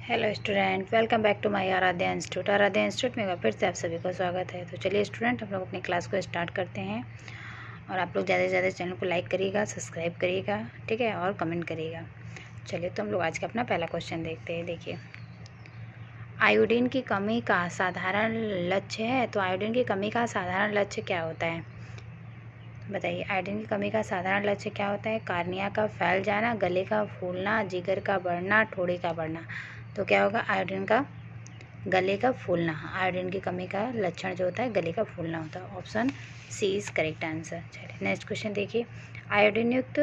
Hello student, welcome back to my Aaradhya institute. Aaradhya institute में फिर से आप सभी को स्वागत है। तो चलिए स्टूडेंट, हम लोग अपनी क्लास को स्टार्ट करते हैं और आप लोग ज़्यादा से ज़्यादा चैनल को लाइक करिएगा, सब्सक्राइब करिएगा, ठीक है, और कमेंट करिएगा। चलिए तो हम लोग आज का अपना पहला क्वेश्चन देखते हैं। देखिए, आयोडीन की कमी का साधारण लक्ष्य है। तो आयोडीन की कमी का साधारण लक्ष्य क्या होता है, बताइए। आयोडीन की कमी का साधारण लक्ष्य क्या होता है? कार्निया का फैल जाना, गले का फूलना, जिगर का बढ़ना, ठोड़ी का बढ़ना। तो क्या होगा? आयोडीन का गले का फूलना। आयोडीन की कमी का लक्षण जो होता है गले का फूलना होता है। Option C is correct answer. चलिए नेक्स्ट क्वेश्चन देखिए, आयोडीन युक्त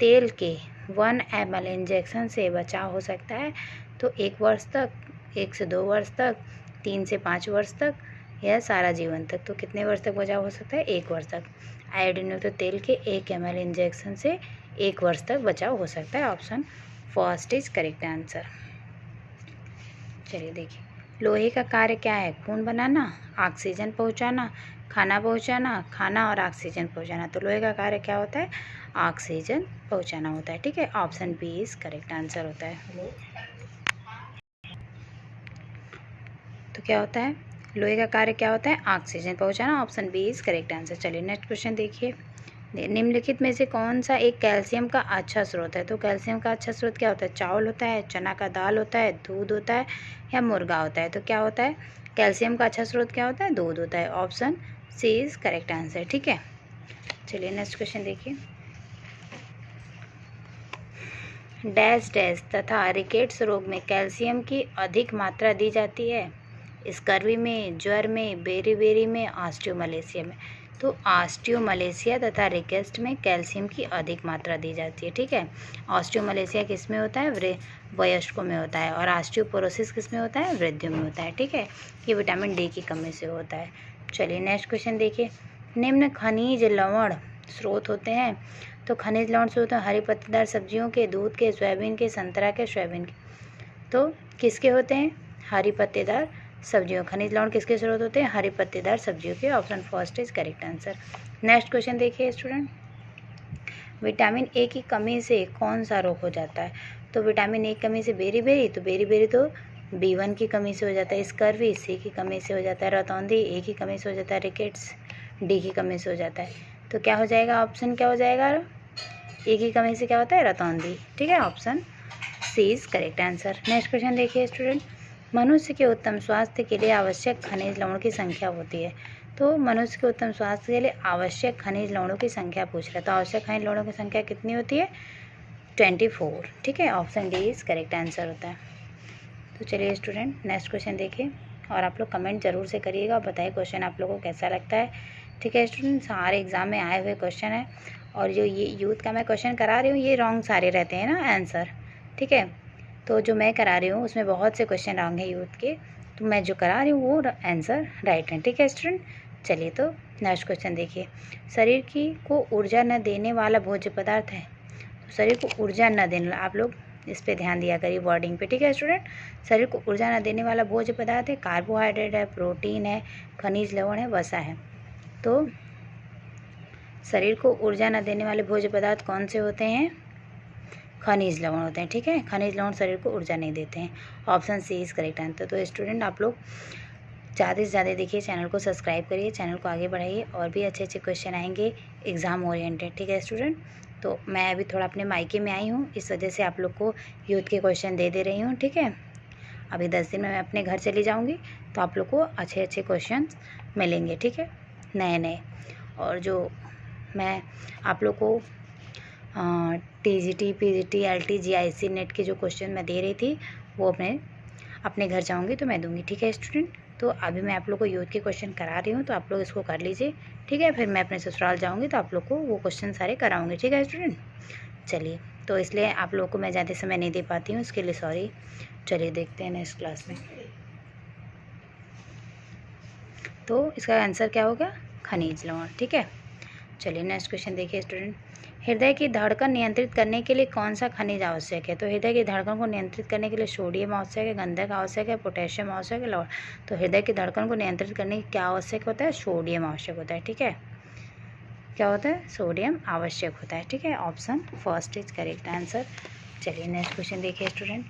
तेल के 1 ml इंजेक्शन से बचाव हो सकता है। तो 1 वर्ष तक, 1 से 2 वर्ष तक, 3 से 5 वर्ष तक, या सारा जीवन तक। तो कितने वर्ष तक बचाव हो सकता है? 1 वर्ष तक। आयोडीन युक्त तेल के 1 ml इंजेक्शन से 1 वर्ष तक बचाव हो सकता है। Option first is correct answer. चलिए देखिए, लोहे का कार्य क्या है? खून बनाना, ऑक्सीजन पहुंचाना, खाना पहुंचाना, खाना और ऑक्सीजन पहुंचाना। तो लोहे का कार्य क्या होता है? ऑक्सीजन पहुंचाना होता है, ठीक है। Option B is correct answer होता है। तो क्या होता है? लोहे का कार्य क्या होता है? ऑक्सीजन पहुंचाना। Option B is correct answer. चलिए नेक्स्ट क्वेश्चन देखिए, निम्नलिखित में से कौन सा एक कैल्शियम का अच्छा स्रोत है? तो कैल्शियम का अच्छा स्रोत क्या होता है? चावल होता है, चना का दाल होता है, दूध होता है, या मुर्गा होता है। तो क्या होता है? कैल्शियम का अच्छा स्रोत क्या होता है? दूध होता है। Option C is correct answer, ठीक है। चलिए नेक्स्ट क्वेश्चन देखिए, डैश डैश तथा रिकेट्स रोग में कैल्शियम की अधिक मात्रा दी जाती है। स्कर्वी में, ज्वर में, बेरीबेरी में, ऑस्टियोमलेशिया में। तो ऑस्टियोमलेशिया तथा रिकेट्स में कैल्शियम की अधिक मात्रा दी जाती है, ठीक है। ऑस्टियोमलेशिया किस में होता है? वयस्कों में होता है। और ऑस्टियोपोरोसिस किस में होता है? वृद्धियों में होता है, ठीक है। ये विटामिन डी की कमी से होता है। चलिए नेक्स्ट क्वेश्चन देखिए, निम्न खनिज लवण स्रोत होते हैं। तो खनिज लवण स्रोत हरी पत्तेदार सब्जियों के, दूध के, सोयाबीन के, संतरा के, सोयाबीन के। तो किसके होते हैं? हरी पत्तेदार सब्जियों। खनिज लवण किसके स्रोत होते हैं? हरी पत्तेदार सब्जियों के। Option first is correct answer. Next question देखिए स्टूडेंट, विटामिन ए की कमी से कौन सा रोग हो जाता है? तो विटामिन ए की कमी से बेरीबेरी, तो बेरीबेरी तो B1 की कमी से हो जाता है। स्कर्वी सी की कमी से हो जाता है। रतौंधी ए की कमी से हो जाता है। रिकेट्स डी की कमी से हो जाता है। तो क्या हो जाएगा? ऑप्शन क्या हो जाएगा? ए की कमी से क्या होता है? रतौंधी, ठीक है। Option C is correct answer. Next question देखिए स्टूडेंट, मनुष्य के उत्तम स्वास्थ्य के लिए आवश्यक खनिज लवणों की संख्या होती है। तो मनुष्य के उत्तम स्वास्थ्य के लिए आवश्यक खनिज लवणों की संख्या पूछ रहा है। तो आवश्यक खनिज लवणों की संख्या कितनी होती है? 24, ठीक है। Option D is correct answer होता है। तो चलिए स्टूडेंट नेक्स्ट क्वेश्चन देखिए, और आप लोग कमेंट जरूर से करिएगा और बताइए क्वेश्चन आप लोगों को कैसा लगता है, ठीक है स्टूडेंट। सारे एग्जाम में आए हुए क्वेश्चन है, और जो ये यूथ का मैं क्वेश्चन करा रही हूँ ये रॉन्ग सारे रहते हैं ना आंसर, ठीक है। तो जो मैं करा रही हूँ उसमें बहुत से क्वेश्चन रॉन्ग है यूथ के, तो मैं जो करा रही हूँ वो आंसर राइट है, ठीक है स्टूडेंट। चलिए तो नेक्स्ट क्वेश्चन देखिए, शरीर की को ऊर्जा न देने वाला भोज्य पदार्थ है। तो शरीर को ऊर्जा न देने, आप लोग इस पे ध्यान दिया करिए वर्डिंग पे, ठीक है स्टूडेंट। शरीर को ऊर्जा न देने वाला भोज्य पदार्थ है, कार्बोहाइड्रेट है, प्रोटीन है, खनिज लवण है, वसा है। तो शरीर को ऊर्जा न देने वाले भोज्य पदार्थ कौन से होते हैं? खनिज लवण होते हैं, ठीक है। खनिज लवण शरीर को ऊर्जा नहीं देते हैं। Option C is correct answer. तो स्टूडेंट आप लोग ज़्यादा से ज़्यादा देखिए, चैनल को सब्सक्राइब करिए, चैनल को आगे बढ़ाइए, और भी अच्छे अच्छे क्वेश्चन आएंगे एग्ज़ाम ओरिएंटेड, ठीक है स्टूडेंट। तो मैं अभी थोड़ा अपने मायके में आई हूँ, इस वजह से आप लोग को यूथ के क्वेश्चन दे रही हूँ, ठीक है। अभी 10 दिन में मैं अपने घर चली जाऊँगी, तो आप लोग को अच्छे अच्छे क्वेश्चन मिलेंगे, ठीक है, नए नए। और जो मैं आप लोग को TGT, PGT, LT, GIC net के जो क्वेश्चन मैं दे रही थी वो अपने घर जाऊँगी तो मैं दूँगी, ठीक है स्टूडेंट। तो अभी मैं आप लोग को यूथ के क्वेश्चन करा रही हूँ, तो आप लोग इसको कर लीजिए, ठीक है। फिर मैं अपने ससुराल जाऊँगी तो आप लोग को वो क्वेश्चन सारे कराऊँगी, ठीक है स्टूडेंट। चलिए, तो इसलिए आप लोग को मैं ज़्यादा समय नहीं दे पाती हूँ, इसके लिए सॉरी। चलिए देखते हैं नेक्स्ट क्लास में। तो इसका आंसर क्या होगा? खनिज लवण, ठीक है। चलिए नेक्स्ट क्वेश्चन देखिए स्टूडेंट, हृदय की धड़कन नियंत्रित करने के लिए कौन सा खनिज आवश्यक है? तो हृदय की धड़कन को नियंत्रित करने के लिए सोडियम आवश्यक है, गंधक आवश्यक है, पोटेशियम आवश्यक है, लवण। तो हृदय की धड़कन को नियंत्रित करने के क्या आवश्यक होता है? सोडियम आवश्यक होता है, ठीक है। क्या होता है? सोडियम आवश्यक होता है, ठीक है। Option first is correct answer. चलिए नेक्स्ट क्वेश्चन देखिए स्टूडेंट,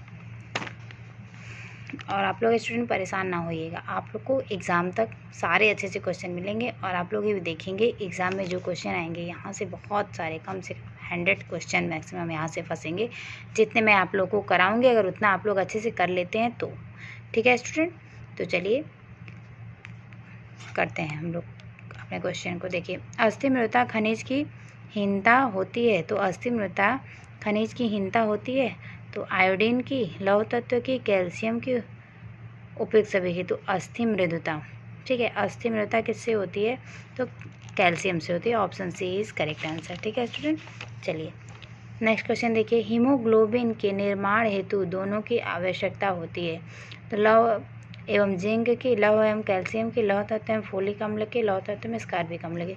और आप लोग स्टूडेंट परेशान ना होइएगा, आप लोग को एग्ज़ाम तक सारे अच्छे अच्छे क्वेश्चन मिलेंगे और आप लोग ये भी देखेंगे एग्ज़ाम में जो क्वेश्चन आएंगे यहाँ से बहुत सारे, कम से कम 100 क्वेश्चन मैक्सिमम यहाँ से फंसेंगे। जितने मैं आप लोग को कराऊंगी अगर उतना आप लोग अच्छे से कर लेते हैं तो ठीक है स्टूडेंट। तो चलिए करते हैं हम लोग अपने क्वेश्चन को। देखिए, अस्थि मृदा खनिज की हीनता होती है, तो अस्थि मृदा खनिज की हीनता होती है तो आयोडीन की, लौह तत्व की, कैल्शियम की, उपयुक्त सभी की। तो अस्थि मृदुता, ठीक है, अस्थि मृदुता किससे होती है तो कैल्शियम से होती है। Option C is correct answer. ठीक है स्टूडेंट, चलिए नेक्स्ट क्वेश्चन देखिए, हीमोग्लोबिन के निर्माण हेतु दोनों की आवश्यकता होती है तो लौह एवं जिंक की, लौह एवं कैल्शियम की, लौह तत्व एवं फोलिक अम्ल के, लौह तत्व में स्कार्बिक अम्ल के।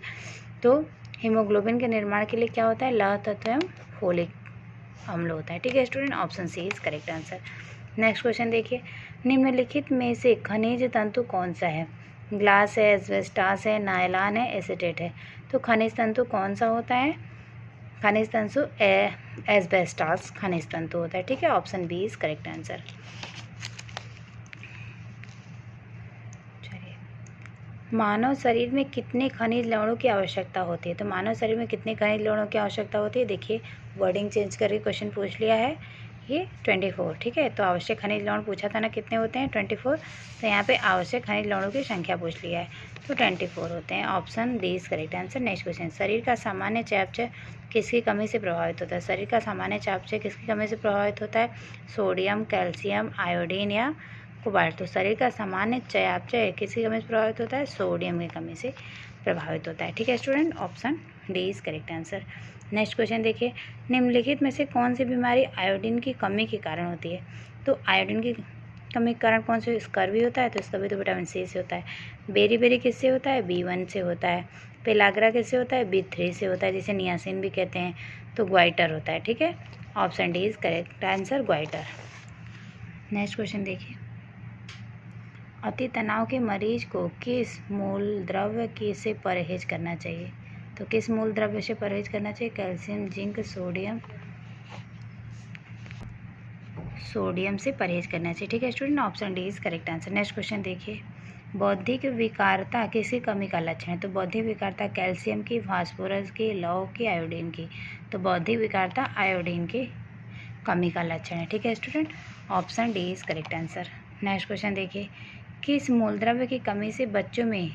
तो हीमोग्लोबिन के निर्माण के लिए क्या होता है, लौह तत्व एवं फोलिक अम्ल होता है। ठीक है student, option C is correct answer. Next question देखिए, निम्नलिखित में से खनिज तंतु कौन सा है, ग्लास है, एस्बेस्टास है, नायलॉन है, एसीटेट है। तो खनिज तंतु कौन सा होता है, खनिज तंतु एस्बेस्टास खनिज तंतु होता है। ठीक है, option B is correct answer. मानव शरीर में कितने खनिज लवणों की आवश्यकता होती है, तो मानव शरीर में कितने खनिज लवणों की आवश्यकता होती है। देखिए वर्डिंग चेंज करके क्वेश्चन पूछ लिया है, ये 24। ठीक है, तो आवश्यक खनिज लवण पूछा था ना कितने होते हैं 24, तो यहाँ पे आवश्यक खनिज लवणों की संख्या पूछ लिया है तो 24 होते हैं। Option D is correct answer. Next question, शरीर का सामान्य चयापचय किसकी कमी से प्रभावित होता है, शरीर का सामान्य चयापचय किसकी कमी से प्रभावित होता है, सोडियम, कैल्शियम, आयोडीन या कोबाल्ट। तो शरीर का सामान्य चयापचय किसकी कमी से प्रभावित होता है, सोडियम की कमी से प्रभावित होता है। ठीक है student, option D is correct answer. Next question देखिए, निम्नलिखित में से कौन सी बीमारी आयोडीन की कमी के कारण होती है। तो आयोडीन की कमी के कारण कौन सी, स्कर्वी होता है तो स्कर्वी तो विटामिन सी से होता है। बेरी किससे होता है, B1 से होता है। पेलाग्रा किससे होता है, B3 से होता है, जिसे नियासिन भी कहते हैं। तो ग्वाइटर होता है। ठीक है, option D is correct answer, goitre. Next question देखिए, अति तनाव के मरीज को किस मूल द्रव्य की से परहेज करना चाहिए। तो किस मूल द्रव्य से परहेज करना चाहिए, कैल्शियम, जिंक, सोडियम से परहेज करना चाहिए। ठीक है student, option D is correct answer. Next question देखिए, बौद्धिक विकारता किसी कमी का लक्षण है। तो बौद्धिक विकारता कैल्शियम की, फास्फोरस की, लौह की, आयोडीन की। तो बौद्धिक विकारता आयोडीन की कमी का लक्षण है। ठीक है student, option D is correct answer. Next question देखिए, किस मूलद्रव्य की कमी से बच्चों में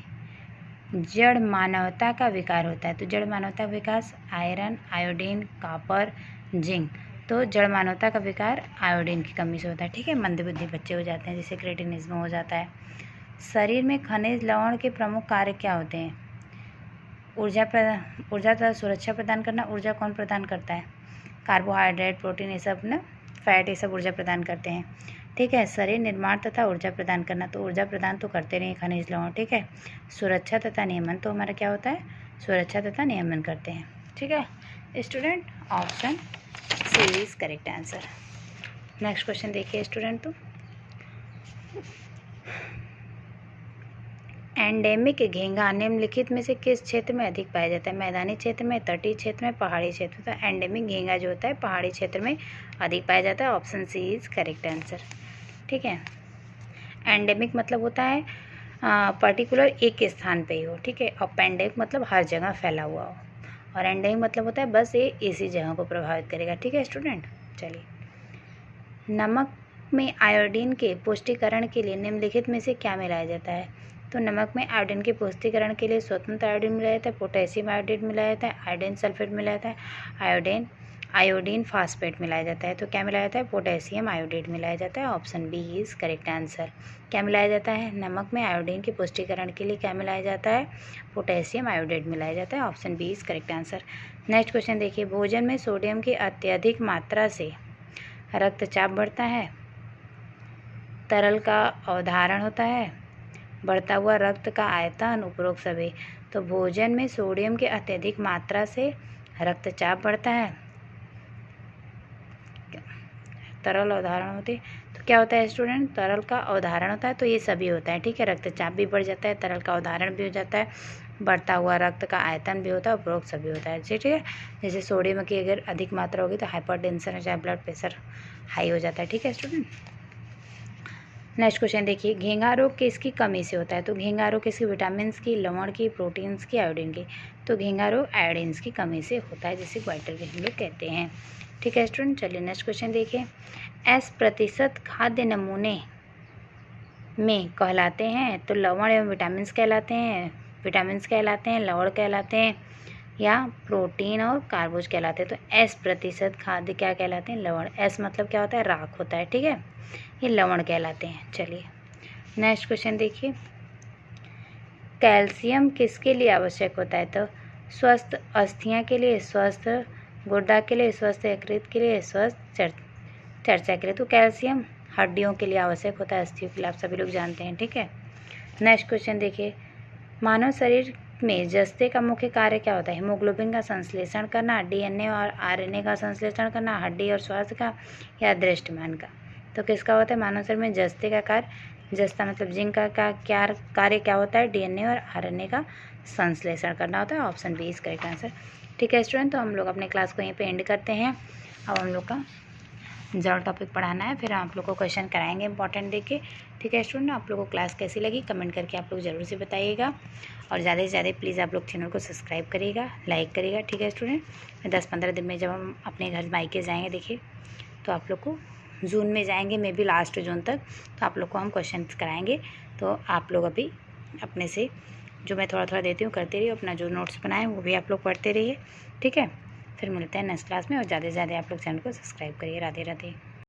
जड़ मानवता का विकार होता है। तो जड़ मानवता का विकास आयरन, आयोडीन, कॉपर, जिंक। तो जड़ मानवता का विकार आयोडीन की कमी से होता है। ठीक है, मंदबुद्धि बच्चे हो जाते हैं, जैसे क्रेटिनिज्म हो जाता है। शरीर में खनिज लवण के प्रमुख कार्य क्या होते हैं, ऊर्जा तथा सुरक्षा प्रदान करना। ऊर्जा कौन प्रदान करता है, कार्बोहाइड्रेट, प्रोटीन, ये सब ना, फैट, ये सब ऊर्जा प्रदान करते हैं। ठीक है, शरीर निर्माण तथा ऊर्जा प्रदान करना, तो ऊर्जा प्रदान तो करते नहीं खनिज लवण। ठीक है, सुरक्षा तथा नियमन, तो हमारा क्या होता है, सुरक्षा तथा नियमन करते हैं। ठीक है student, option C is correct answer. Next question देखिए स्टूडेंट, तो एंडेमिक घोंघा निम्नलिखित में से किस क्षेत्र में अधिक पाया जाता है, मैदानी क्षेत्र में, तटीय क्षेत्र में, पहाड़ी क्षेत्र में। तो एंडेमिक घोंघा जो होता है पहाड़ी क्षेत्र में अधिक पाया जाता है। Option C is correct answer. ठीक है, एंडेमिक मतलब होता है पर्टिकुलर एक स्थान पे ही हो। ठीक है, और पेंडेमिक मतलब हर जगह फैला हुआ हो, और एंडेमिक मतलब होता है बस ये इसी जगह को प्रभावित करेगा। ठीक है स्टूडेंट, चलिए, नमक में आयोडीन के पुष्टिकरण के लिए निम्नलिखित में से क्या मिलाया जाता है। तो नमक में आयोडीन के पुष्टिकरण के लिए स्वतंत्र आयोडीन मिलाया जाता है, पोटेशियम आयोडेट मिलाया जाता है, आयोडीन सल्फेट मिलाया जाता है, आयोडीन फास्फेट मिलाया जाता है। तो क्या मिलाया जाता है, पोटेशियम आयोडेट मिलाया जाता है। Option B is correct answer. क्या मिलाया जाता है, नमक में आयोडीन के पुष्टिकरण के लिए क्या मिलाया जाता है, पोटेशियम आयोडेट मिलाया जाता है। Option B is correct answer. Next question देखिए, भोजन में सोडियम की अत्यधिक मात्रा से रक्तचाप बढ़ता है, तरल का अवधारण होता है, बढ़ता हुआ रक्त का आयतन, उपरोक्त सभी। तो भोजन में सोडियम की अत्यधिक मात्रा से रक्तचाप बढ़ता है, तरल अवधारण होती है। तो क्या होता है स्टूडेंट, तरल का अवधारण होता है, तो ये सभी होता है। ठीक है, रक्तचाप भी बढ़ जाता है, तरल का अवधारण भी हो जाता है, बढ़ता हुआ रक्त का आयतन भी होता है, उपरोक्त सभी होता है। ठीक है, जैसे सोडियम की अगर अधिक मात्रा होगी तो हाइपरटेंशन या ब्लड प्रेशर हाई हो जाता है। ठीक है स्टूडेंट, नेक्स्ट क्वेश्चन देखिए, घेंघा रोग किसकी कमी से होता है? तो घेंघा रोग किसकी? विटामिन की, लवण की, प्रोटीन्स की, आयोडीन की। तो घेंघा रोग आयोडीन की कमी से होता है, जिसे वाइटल भी हम लोग कहते हैं। ठीक है स्टूडेंट, चलिए नेक्स्ट क्वेश्चन देखिए, S% खाद्य नमूने में कहलाते हैं? तो लवण एवं विटामिन कहलाते हैं, लवण कहलाते हैं, या प्रोटीन और कार्बोज कहलाते हैं? तो S% खाद्य क्या कहलाते हैं? लवण। S मतलब क्या होता है? राख होता है। ठीक है, ये लवण कहलाते हैं। चलिए नेक्स्ट क्वेश्चन देखिए, कैल्शियम किसके लिए आवश्यक होता है? तो स्वस्थ अस्थियां के लिए, स्वस्थ गुर्दा के लिए, स्वस्थ यकृत के लिए, स्वस्थ चर्चा के लिए। तो कैल्शियम हड्डियों के लिए आवश्यक होता है, अस्थियों के लिए आप सभी लोग जानते हैं। ठीक है, नेक्स्ट क्वेश्चन देखिए, मानव शरीर में जस्ते का मुख्य कार्य क्या होता है? हीमोग्लोबिन का संश्लेषण करना, डीएनए और आरएनए का संश्लेषण करना, हड्डी और स्वास्थ्य का, या दृष्टिमान का? तो किसका होता है मानव शरीर में जस्ते का कार्य? जस्ता मतलब जिंक का क्या कार्य क्या होता है? डीएनए और आरएनए का संश्लेषण करना होता है। Option B is correct answer. ठीक है स्टूडेंट, तो हम लोग अपने क्लास को यहीं पे एंड करते हैं। अब हम लोग का जनरल टॉपिक पढ़ाना है, फिर आप लोग को क्वेश्चन कराएंगे इंपॉर्टेंट देके। ठीक है स्टूडेंट, आप लोगों को क्लास कैसी लगी कमेंट करके आप लोग ज़रूर से बताइएगा, और ज़्यादा से ज़्यादा प्लीज़ आप लोग चैनल को सब्सक्राइब करिएगा, लाइक करिएगा। ठीक है स्टूडेंट, 10-15 दिन में जब हम अपने घर मायके जाएंगे, देखिए तो आप लोग को जून में जाएंगे, मे बी लास्ट जून तक, तो आप लोग को हम क्वेश्चन कराएंगे। तो आप लोग अभी अपने से जो मैं थोड़ा थोड़ा देती हूँ करते रहिए, अपना जो नोट्स बनाए वो भी आप लोग पढ़ते रहिए। ठीक है, फिर मिलते हैं नेक्स्ट क्लास में, और ज़्यादा से ज़्यादा आप लोग चैनल को सब्सक्राइब करिए। राधे राधे।